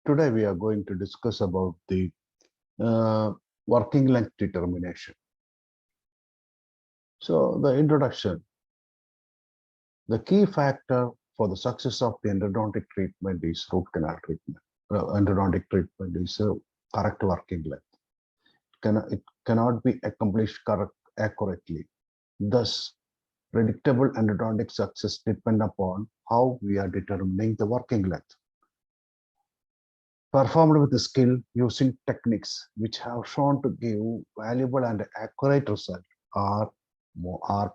Today we are going to discuss about the working length determination. So the introduction. The key factor for the success of the endodontic treatment is root canal treatment. Endodontic treatment is correct working length. It cannot be accomplished accurately. Thus, predictable endodontic success depends upon how we are determining the working length. Performed with skill using techniques which have shown to give valuable and accurate results are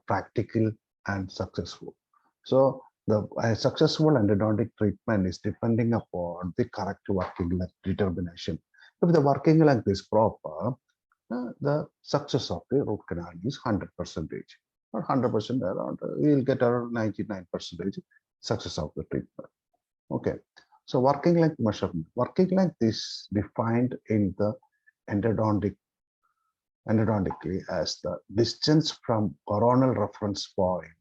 practical and successful. So the successful endodontic treatment is depending upon the correct working length determination. If the working length is proper, the success of the root canal is 100%. Or 100% around, we'll get around 99% success of the treatment. Okay. So working length measurement. Working length is defined in the endodontically as the distance from coronal reference point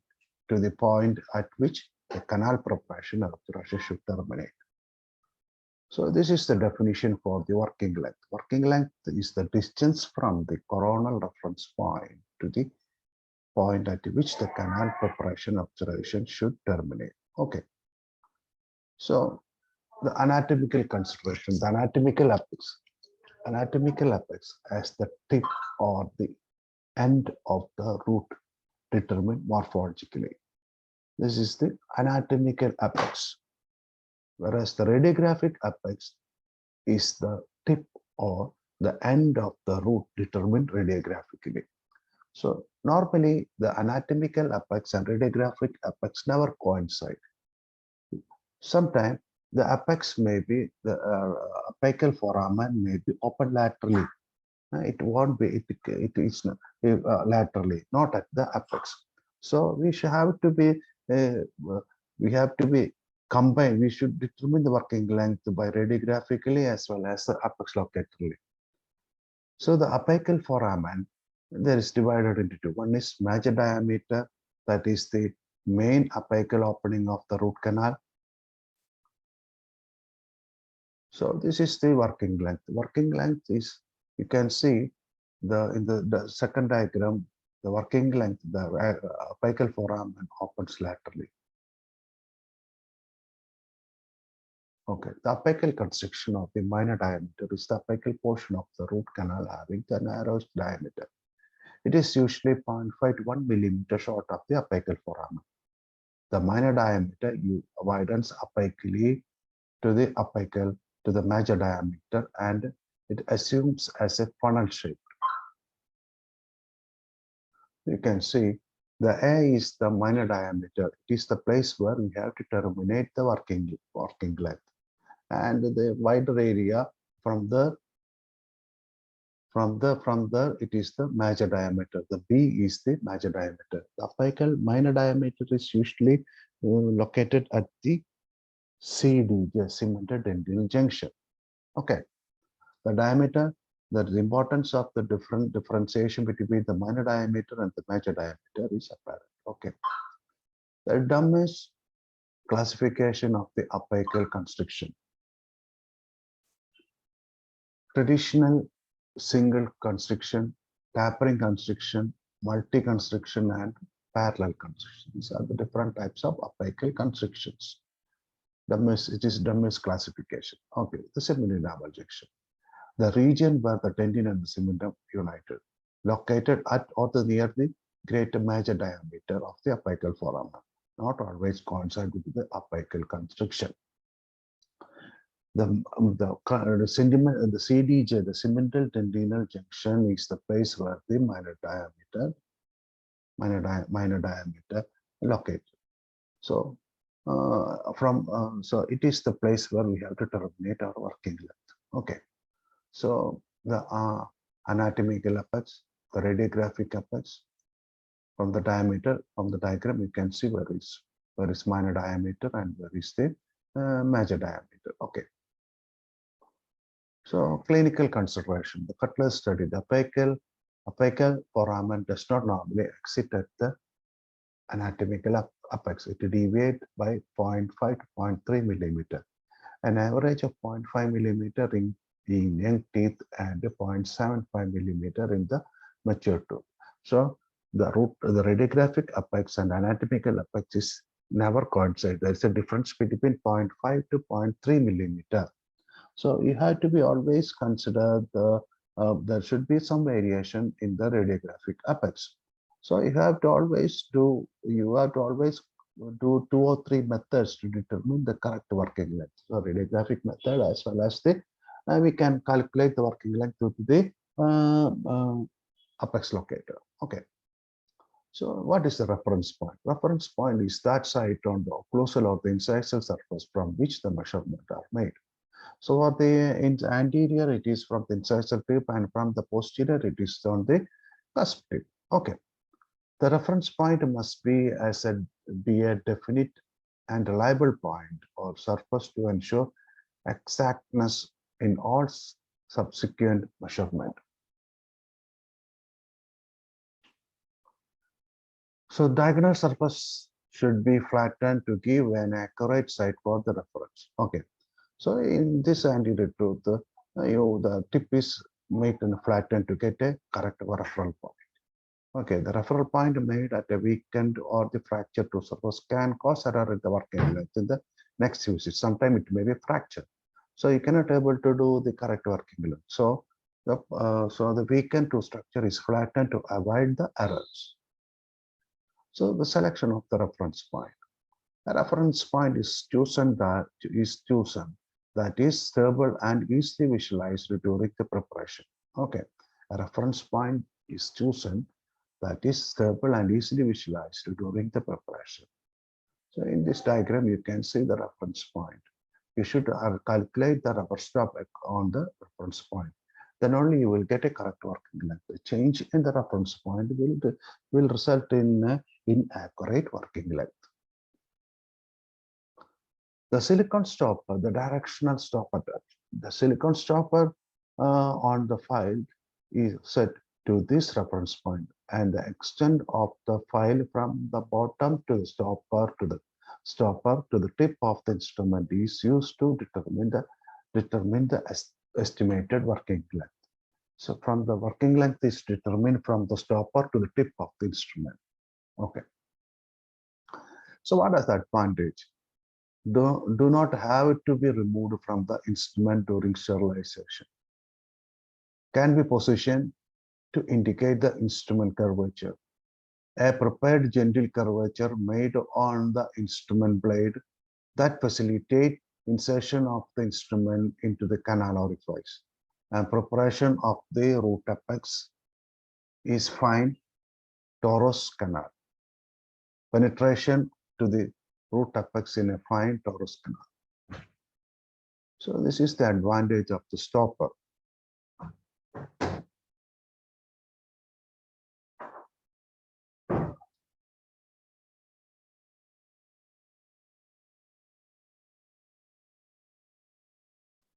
to the point at which the canal preparation of the brush should terminate. So this is the definition for the working length. Working length is the distance from the coronal reference point to the point at which the canal preparation observation should terminate. Okay. So the anatomical consideration, the anatomical apex. Anatomical apex as the tip or the end of the root determined morphologically. This is the anatomical apex. Whereas the radiographic apex is the tip or the end of the root determined radiographically. So normally the anatomical apex and radiographic apex never coincide. Sometimes the apex may be, the apical foramen may be open laterally. It won't be, it is laterally, not at the apex. So we should have to be, combined. We should determine the working length by radiographically as well as the apex locatorally. So the apical foramen, there is divided into two. One is major diameter, that is the main apical opening of the root canal. So this is the working length. Working length is, you can see in the second diagram, the working length, the apical foramen opens laterally. Okay, the apical constriction of the minor diameter is the apical portion of the root canal having the narrowest diameter. It is usually 0.5 to 1 millimeter short of the apical foramen. The minor diameter widens apically to the apical to the major diameter, and it assumes as a funnel shape. You can see the A is the minor diameter. It is the place where we have to terminate the working length, and the wider area from there it is the major diameter. The B is the major diameter. The apical minor diameter is usually located at the CD, the cemented dentinal junction. Okay, the diameter, the importance of the differentiation between the minor diameter and the major diameter is apparent. Okay, the dumbest classification of the apical constriction. Traditional single constriction, tapering constriction, multi-constriction, and parallel constriction. These are the different types of apical constrictions. It is dumbest classification. Okay, the seminidamal junction. The region where the tendon and the cementum united, located at or near the greater major diameter of the apical foramen, not always coincide with the apical constriction. The CDJ, the cemental tendinal junction, is the place where the minor diameter located. So so it is the place where we have to terminate our working length. Okay. So the anatomical apex, the radiographic apex, from the diameter, from the diagram, you can see where is minor diameter and where is the major diameter. Okay. So clinical consideration, the Cutler study, the apical foramen does not normally exit at the anatomical apex. It deviates by 0.5 to 0.3 millimeter. an average of 0.5 millimeter in young teeth and 0.75 millimeter in the mature tooth. So the radiographic apex and anatomical apex is never coincide. There is a difference between 0.5 to 0.3 millimeter. So you have to be always consider there should be some variation in the radiographic apex. So you have to always do two or three methods to determine the correct working length. So radiographic method as well as the we can calculate the working length with the apex locator. Okay. So what is the reference point? Reference point is that site on the occlusal or the incisal surface from which the measurements are made. So for the anterior, it is from the incisal tip, and from the posterior, it is on the cusp tip. Okay. The reference point must be a definite and reliable point or surface to ensure exactness in all subsequent measurement. So diagonal surface should be flattened to give an accurate site for the reference. Okay. So in this anterior tooth, the tip is made and flattened to get a correct referral point. Okay, the referral point made at a weakened or the fracture to surface can cause error in the working length in the next visit. Sometimes it may be fracture. So you cannot able to do the correct working length. So the weakened to structure is flattened to avoid the errors. So the selection of the reference point. A reference point is chosen that is stable and easily visualized during the preparation. Okay, a reference point is chosen that is stable and easily visualized during the preparation. So in this diagram, you can see the reference point. You should calculate the rubber stop on the reference point. Then only you will get a correct working length. The change in the reference point will result in inaccurate working length. The silicone stopper, the directional stopper. The silicone stopper on the file is set to this reference point, and the extent of the file from the bottom to the stopper to the tip of the instrument is used to determine the estimated working length. So from the working length is determined from the stopper to the tip of the instrument. Okay. So what is the advantage? Do not have to be removed from the instrument during sterilization. Can be positioned to indicate the instrument curvature. A prepared gentle curvature made on the instrument blade that facilitate insertion of the instrument into the canal orifice. And preparation of the root apex is fine torus canal. Penetration to the root apex in a fine torus canal. So this is the advantage of the stopper.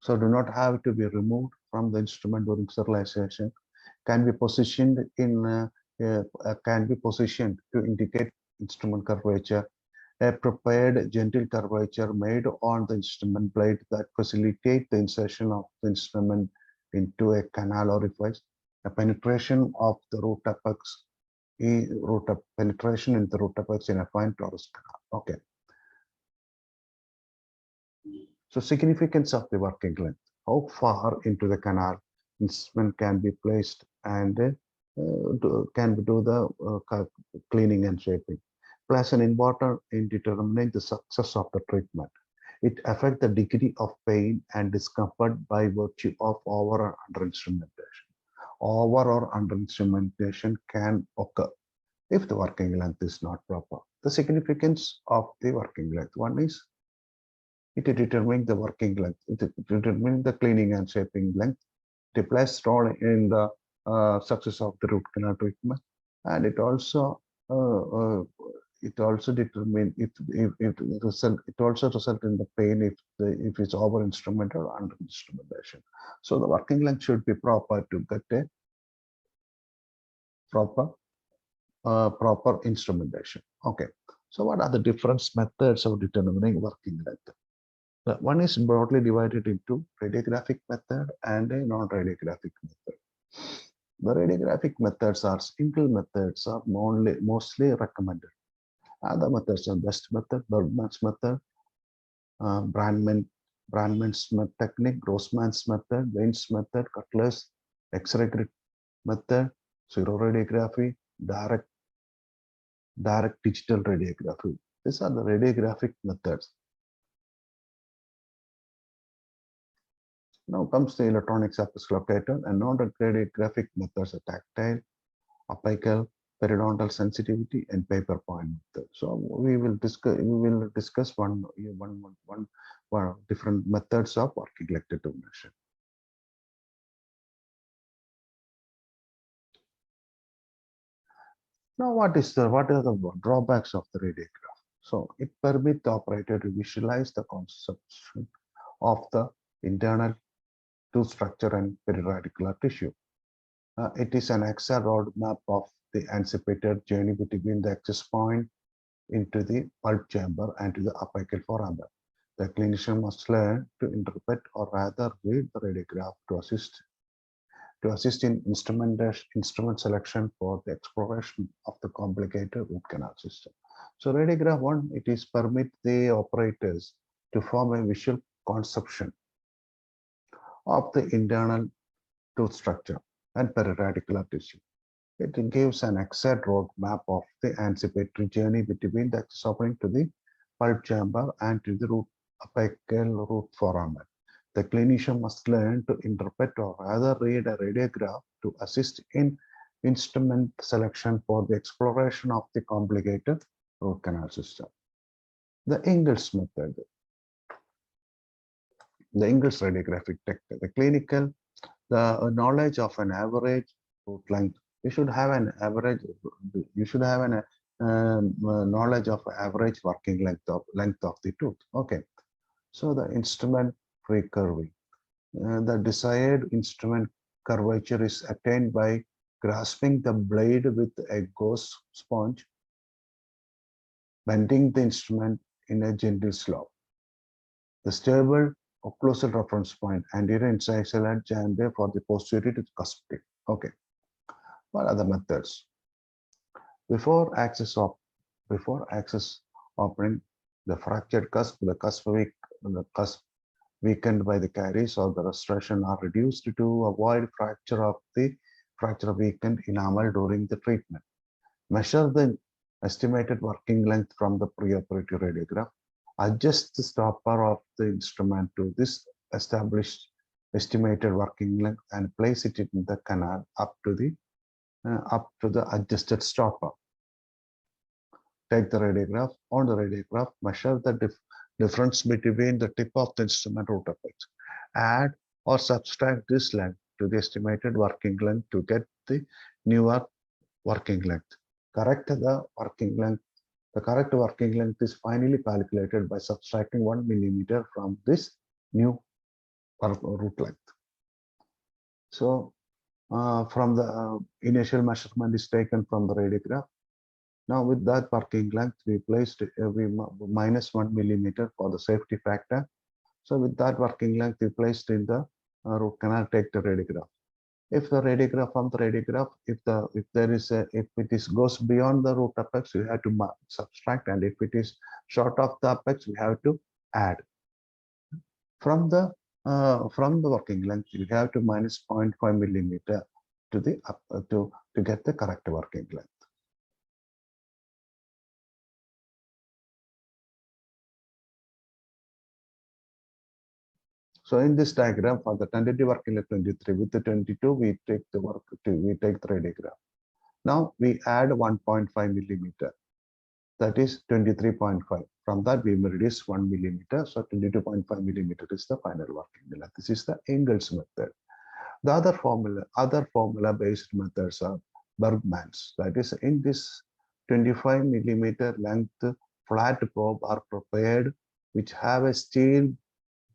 So do not have to be removed from the instrument during sterilization. Can be positioned to indicate instrument curvature. A prepared gentle curvature made on the instrument blade that facilitate the insertion of the instrument into a canal orifice. A penetration of the root apex, penetration in the root apex in a fine torus canal. Okay. So significance of the working length. How far into the canal instrument can be placed and can do the cleaning and shaping. Plays an important in determining the success of the treatment. It affects the degree of pain and discomfort by virtue of over or under instrumentation. Over or under instrumentation can occur if the working length is not proper. The significance of the working length. One is it determines the working length. It determines the cleaning and shaping length. It plays role in the success of the root canal treatment, and it also determines if it also result in the pain if it's over instrument or under instrumentation. So the working length should be proper to get a proper instrumentation. Okay. So what are the different methods of determining working length? The one is broadly divided into radiographic method and a non-radiographic method. The radiographic methods are single methods are mostly recommended. Other methods are best method, Bergman's method, Brandman's technique, Grossman's method, Wayne's method, Cutler's X-ray grid method, zero radiography, direct digital radiography. These are the radiographic methods. Now comes the electronic surface locator and non-radiographic methods are tactile, apical, periodontal sensitivity, and paper point method. So we will discuss one different methods of working length determination. Now, what are the drawbacks of the radiograph? So it permits the operator to visualize the conception of the internal tooth structure and periradicular tissue. It is an exact roadmap of the anticipated journey between the access point into the pulp chamber and to the apical foramen. The clinician must learn to interpret or rather read the radiograph to assist in instrument selection for the exploration of the complicated root canal system. So radiograph 1, it is permit the operators to form a visual conception of the internal tooth structure and periradicular tissue. It gives an exact roadmap of the anticipatory journey between the access opening to the pulp chamber and to the apical root foramen. The clinician must learn to interpret or rather read a radiograph to assist in instrument selection for the exploration of the complicated root canal system. The Ingalls method, the Ingalls radiographic technique, the clinical, the knowledge of an average root length. You should have an average. You should have an knowledge of average working length of the tooth. Okay. So the instrument recurving. The desired instrument curvature is attained by grasping the blade with a gauze sponge, bending the instrument in a gentle slope. The stable occlusal reference point, anterior incisal edge, and for the posterior to the cusp tip. Okay. What are the methods? Before access opening, the fractured cusp, the cusp weakened by the caries or the restoration are reduced to avoid fracture weakened enamel during the treatment. Measure the estimated working length from the preoperative radiograph. Adjust the stopper of the instrument to this established estimated working length and place it in the canal up to the adjusted stopper. Take the radiograph. On the radiograph, measure the difference between the tip of the instrument root apex. Add or subtract this length to the estimated working length to get the newer working length. Correct the working length. The correct working length is finally calculated by subtracting 1 millimeter from this new root length. So from the initial measurement is taken from the radiograph. Now with that working length, we placed minus 1 millimeter for the safety factor. So with that working length, we placed in the root canal, take the radiograph. If the radiograph from the radiograph, if it goes beyond the root apex, we have to subtract, and if it is short of the apex, we have to add. From the working length, you have to minus 0.5 millimeter to the to get the correct working length. So in this diagram, for the tentative working length 23, with the 22, we take the radiograph. Now we add 1.5 millimeter, that is 23.5. From that, we will reduce 1 millimeter, so 22.5 millimeter is the final working length. This is the Ingalls method. The other formula-based methods are Bergman's. That is, in this 25 millimeter length flat probe are prepared, which have a steel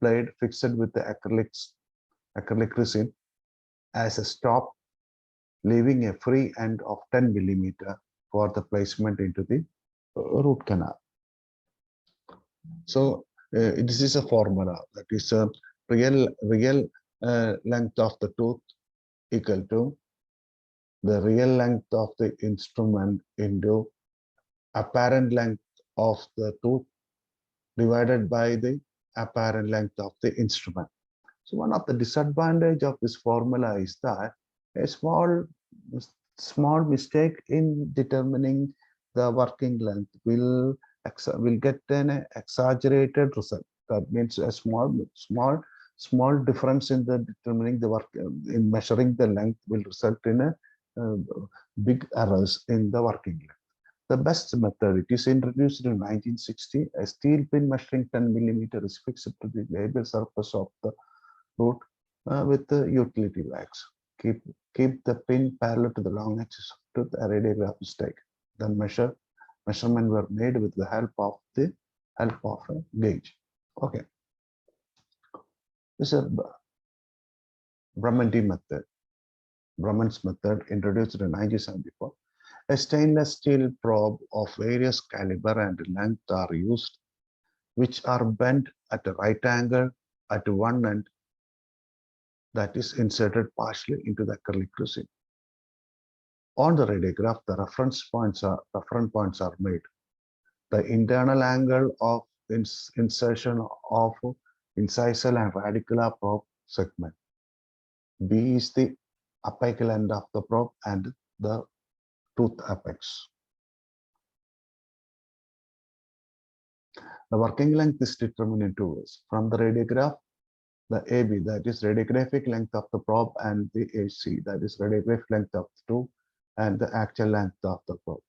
blade fixed with the acrylic resin as a stop, leaving a free end of 10 millimeter for the placement into the root canal. So This is a formula, that is a real length of the tooth equal to the real length of the instrument into apparent length of the tooth divided by the apparent length of the instrument. So one of the disadvantage of this formula is that a small mistake in determining the working length will get an exaggerated result. That means a small difference in the determining the work in measuring the length will result in a big errors in the working length. The best method, it is introduced in 1960. A steel pin measuring 10 millimeter is fixed to the label surface of the root with the utility wax. Keep the pin parallel to the long axis of the radiograph is taken. Then measurement were made with the help of a gauge. Okay. This is a Brahman's method introduced in 1974. A stainless steel probe of various caliber and length are used, which are bent at a right angle at one end, that is inserted partially into the acrylic resin. On the radiograph, the reference points are made. The internal angle of insertion of incisal and radicular probe segment. B is the apical end of the probe and the tooth apex. The working length is determined in two ways. From the radiograph, the AB, that is radiographic length of the probe, and the AC, that is radiographic length of the tooth, and the actual length of the probe.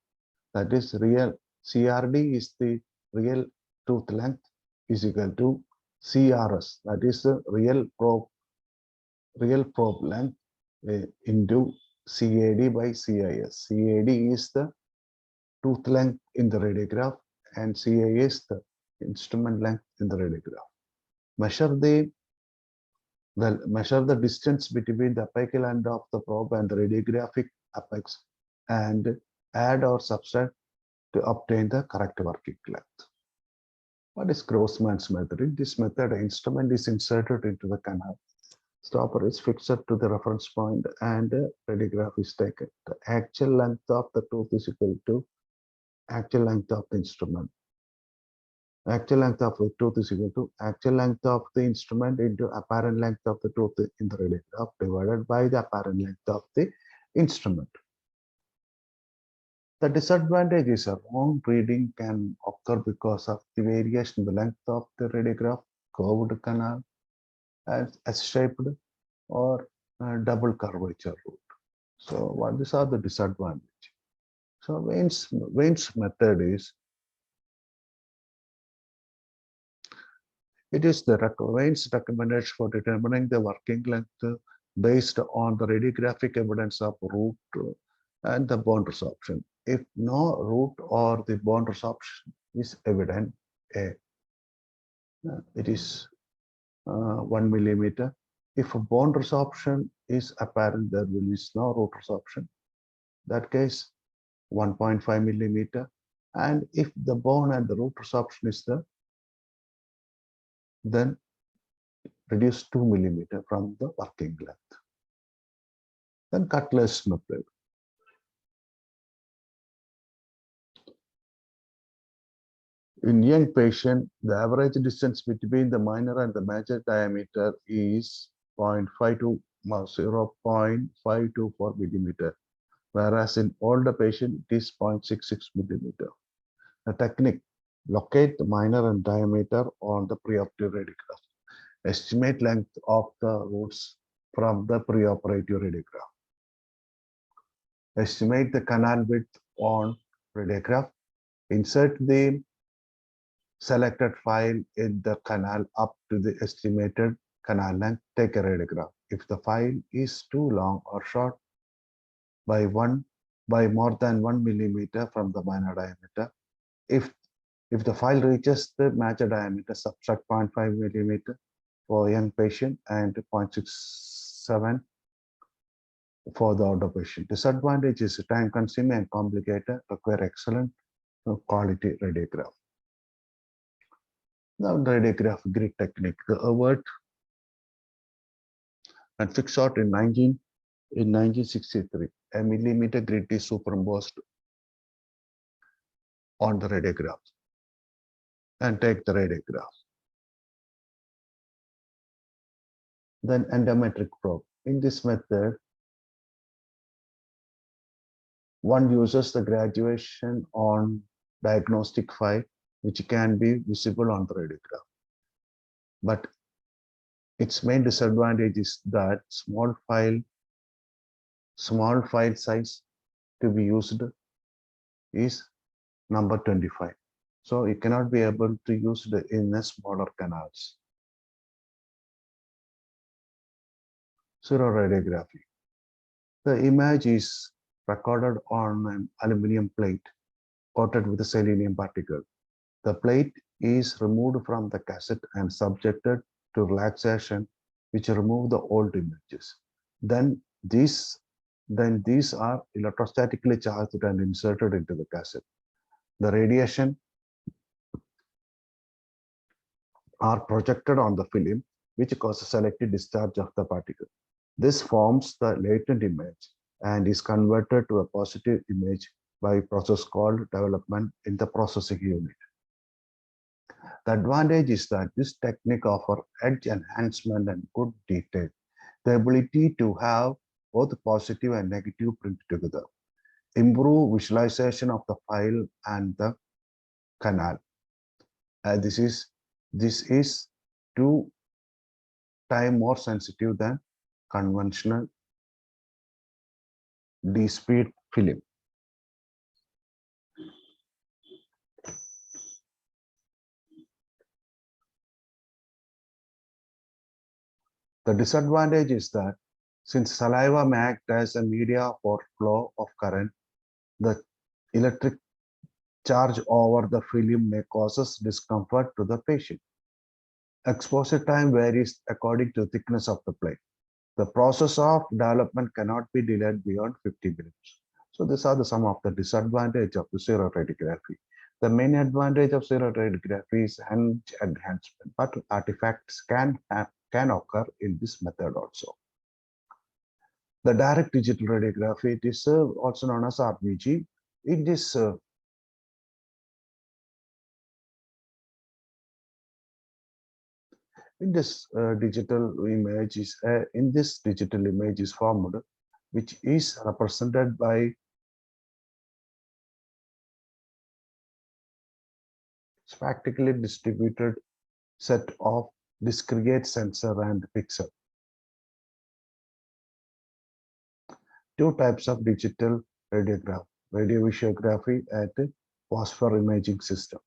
That is real CRD is the real tooth length is equal to CRS, that is the real probe length into CAD by CIS. CAD is the tooth length in the radiograph and CIS is the instrument length in the radiograph. Measure the distance between the apical end of the probe and the radiographic apex and add or subtract to obtain the correct working length. What is Grossman's method? In this method, an instrument is inserted into the canal. Stopper is fixed to the reference point and a radiograph is taken. The actual length of the tooth is equal to actual length of the instrument. Actual length of the tooth is equal to actual length of the instrument into apparent length of the tooth in the radiograph divided by the apparent length of the instrument. The disadvantage is a wrong reading can occur because of the variation in the length of the radiograph, curved canal, as S-shaped or double curvature root. So these are the disadvantages. So Wayne's method is, it is the Wayne's recommendation for determining the working length based on the radiographic evidence of root and the bone resorption. If no root or the bone resorption is evident, it is 1 millimeter. If a bone resorption is apparent, there will be no root resorption. That case, 1.5 millimeter. And if the bone and the root resorption is there, then reduce 2 millimeter from the working length. Then Cutler's method. In young patient, the average distance between the minor and the major diameter is 0.5 to 0.524 millimeter, whereas in older patient it is 0.66 millimeter. The technique: locate the minor and diameter on the preoperative radiograph. Estimate length of the roots from the preoperative radiograph. Estimate the canal width on radiograph. Insert the selected file in the canal up to the estimated canal length. Take a radiograph. If the file is too long or short by more than 1 millimeter from the minor diameter, if the file reaches the major diameter, subtract 0.5 millimeter for young patient and 0.67 for the older patient. Disadvantage is time consuming and complicated, require excellent quality radiograph. Now, the radiographic grid technique, the Award and fixed out in 1963. A millimeter grid is superimposed on the radiograph and take the radiograph. Then endometric probe. In this method, one uses the graduation on diagnostic file, which can be visible on the radiograph. But its main disadvantage is that small file size to be used is number 25. So you cannot be able to use it in a smaller canals. Seroradiography. The image is recorded on an aluminum plate coated with a selenium particle. The plate is removed from the cassette and subjected to relaxation, which remove the old images. Then these are electrostatically charged and inserted into the cassette. The radiation are projected on the film, which causes selective discharge of the particle. This forms the latent image and is converted to a positive image by a process called development in the processing unit. The advantage is that this technique offers edge enhancement and good detail, the ability to have both positive and negative print together, improve visualization of the file and the canal. This is 2 times more sensitive than conventional D-speed film. The disadvantage is that since saliva may act as a media for flow of current, the electric charge over the film may cause discomfort to the patient. Exposure time varies according to the thickness of the plate. The process of development cannot be delayed beyond 50 minutes. So these are some of the disadvantages of the seroradiography. The main advantage of seroradiography is edge enhancement, but artifacts can occur in this method also. The direct digital radiography, it is also known as RVG. In this digital image is formed, which is represented by spectrally distributed set of discrete sensor and pixel. 2 types of digital radiograph, radiovisuography and phosphor imaging system.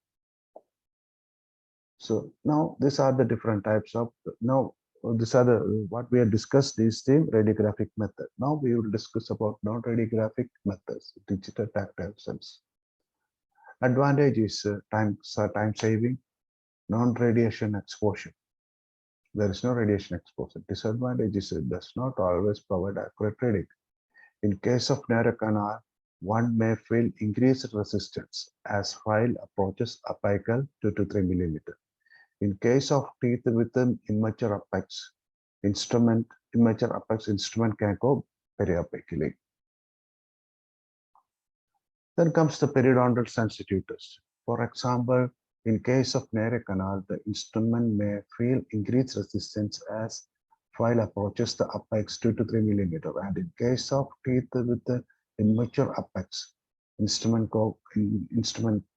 So now these are the different types of, these are the, what we have discussed is the radiographic method. Now we will discuss about non-radiographic methods, digital tactile sense. Advantage is time saving, non-radiation exposure. There is no radiation exposure. Disadvantage is it does not always provide accurate reading. In case of narrow canal, one may feel increased resistance as file approaches apical 2 to 3 millimeter. In case of teeth with an immature apex instrument can go periapically. Then comes the periodontal sensitivity test. For example, in case of narrow canal, the instrument may feel increased resistance as file approaches the apex 2 to 3 millimeter. And in case of teeth with the immature apex, instrument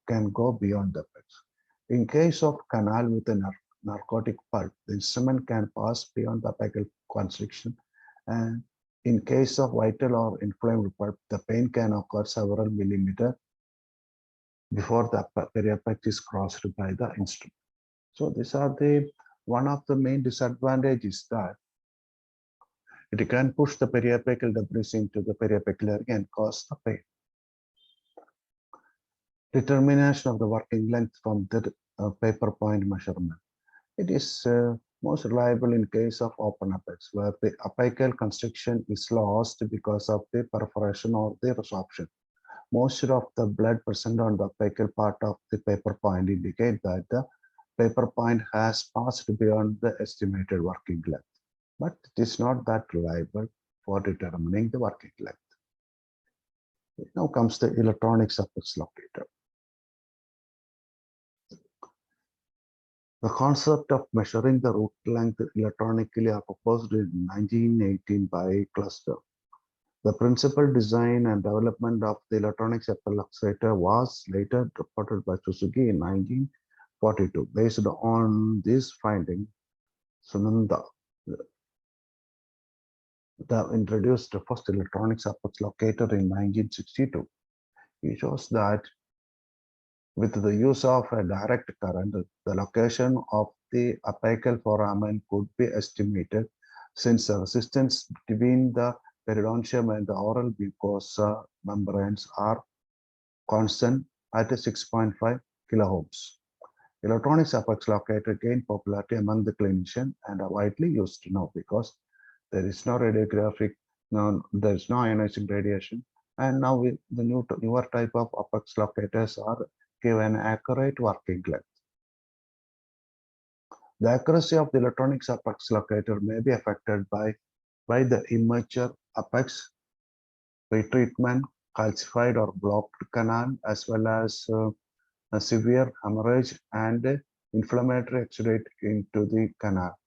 can go beyond the apex. In case of canal with a narcotic pulp, the instrument can pass beyond the apical constriction. And in case of vital or inflamed pulp, the pain can occur several millimeters before the periapex is crossed by the instrument. So these are one of the main disadvantages that it can push the periapical debris into the periapical area and cause the pain. Determination of the working length from the paper point measurement. It is most reliable in case of open apex, where the apical constriction is lost because of the perforation or the resorption. Moisture of the blood present on the apical part of the paper point indicate that the paper point has passed beyond the estimated working length, but it is not that reliable for determining the working length. Now comes the electronic apex locator. The concept of measuring the root length electronically are proposed in 1918 by Cluster. The principal design and development of the electronic apex was later reported by Suzuki in 1942. Based on this finding, Sunanda introduced the first electronic apex locator in 1962. He shows that with the use of a direct current, the location of the apical foramen could be estimated since the resistance between the periodontium and the oral mucosa membranes are constant at 6.5 kiloohms. Electronic apex locator gained popularity among the clinician and are widely used now because there is no radiographic, there is no ionizing radiation, and now with the newer type of apex locators are give an accurate working length. The accuracy of the electronic apex locator may be affected by the immature apex, retreatment, calcified or blocked canal, as well as a severe hemorrhage and inflammatory exudate into the canal.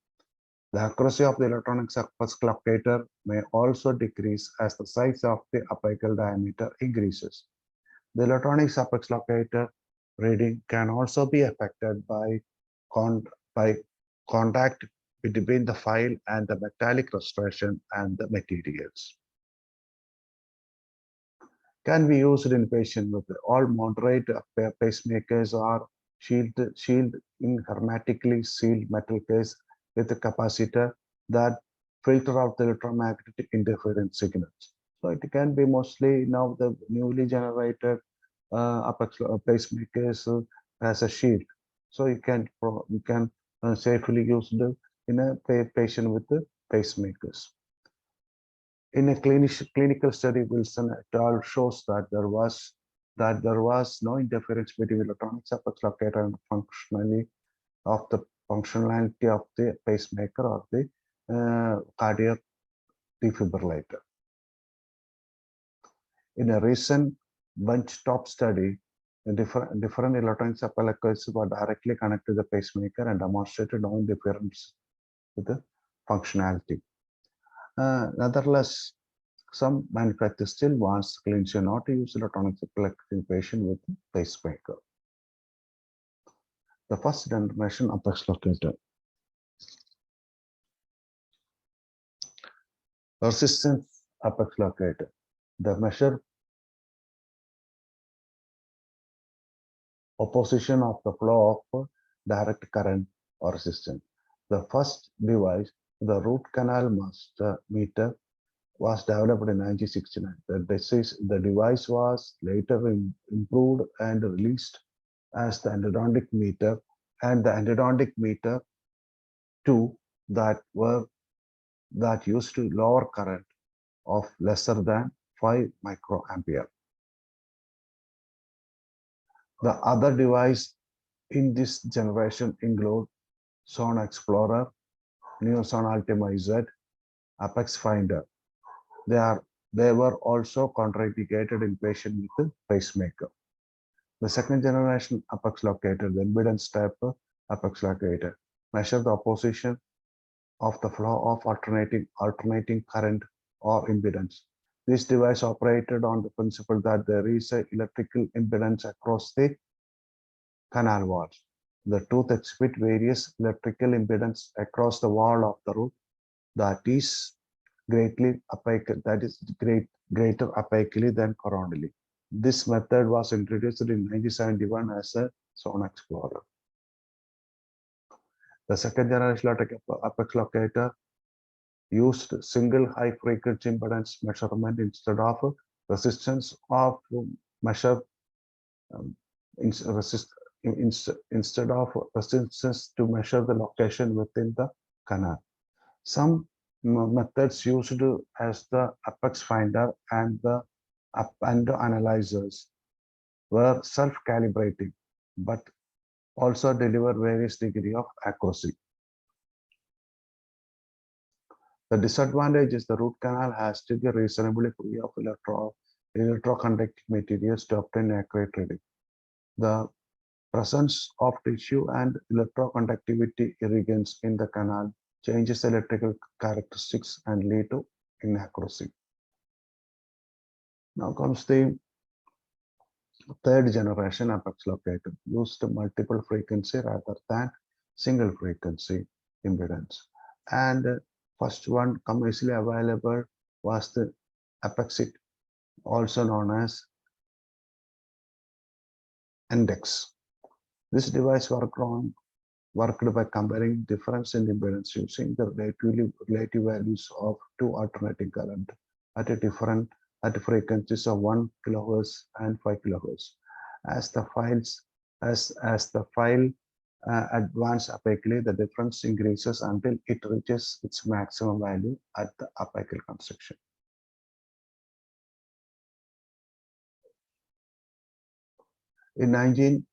The accuracy of the electronic apex locator may also decrease as the size of the apical diameter increases. The electronic apex locator reading can also be affected by contact between the file and the metallic restoration and the materials. Can be used in patients with all moderate pacemakers or shield in hermetically sealed metal case with a capacitor that filter out the electromagnetic interference signals. So it can be mostly now the newly generated apex pacemakers as a shield. So you can safely use it in a patient with the pacemakers. In a clinical study, Wilson et al. Shows that there was no interference between electronic apex locator and functionality of the pacemaker or the cardiac defibrillator. In a recent benchtop study, different electronic apex were directly connected to the pacemaker and demonstrated no interference with the functionality. Nevertheless, some manufacturers still wants clinician not to use electronic apex in patient with pacemaker. The first generation apex locator. Resistance apex locator. The measure opposition of the flow of direct current or resistance. The first device, the root canal meter, was developed in 1969. The device was later improved and released as the endodontic meter and the endodontic meter 2 that used to lower current of lesser than 5 microampere. The other device in this generation include Zone Explorer, Neozone Ultima Z, Apex Finder. They were also contraindicated in patients with a pacemaker. The second generation apex locator, the impedance type apex locator, measure the opposition of the flow of alternating current or impedance. This device operated on the principle that there is an electrical impedance across the canal walls. The tooth exhibit various electrical impedance across the wall of the root that is greater apically than coronally. This method was introduced in 1971 as a Zone Explorer. The second generation apex locator used single high frequency impedance measurement instead of resistance of measure instead of resistance to measure the location within the canal. Some methods used as the apex finder and the analyzers were self-calibrating, but also deliver various degree of accuracy. The disadvantage is the root canal has to be reasonably free of electroconductive materials to obtain accurate reading. The presence of tissue and electroconductivity irrigants in the canal changes electrical characteristics and lead to inaccuracy. Now comes the third generation apex locator, used multiple frequency rather than single frequency impedance. And first one commercially available was the Apexit, also known as Index. This device worked by comparing difference in impedance using the relative values of two alternating current at frequencies of 1 kHz and 5 kHz. As the file advances apically, the difference increases until it reaches its maximum value at the apical construction. In 19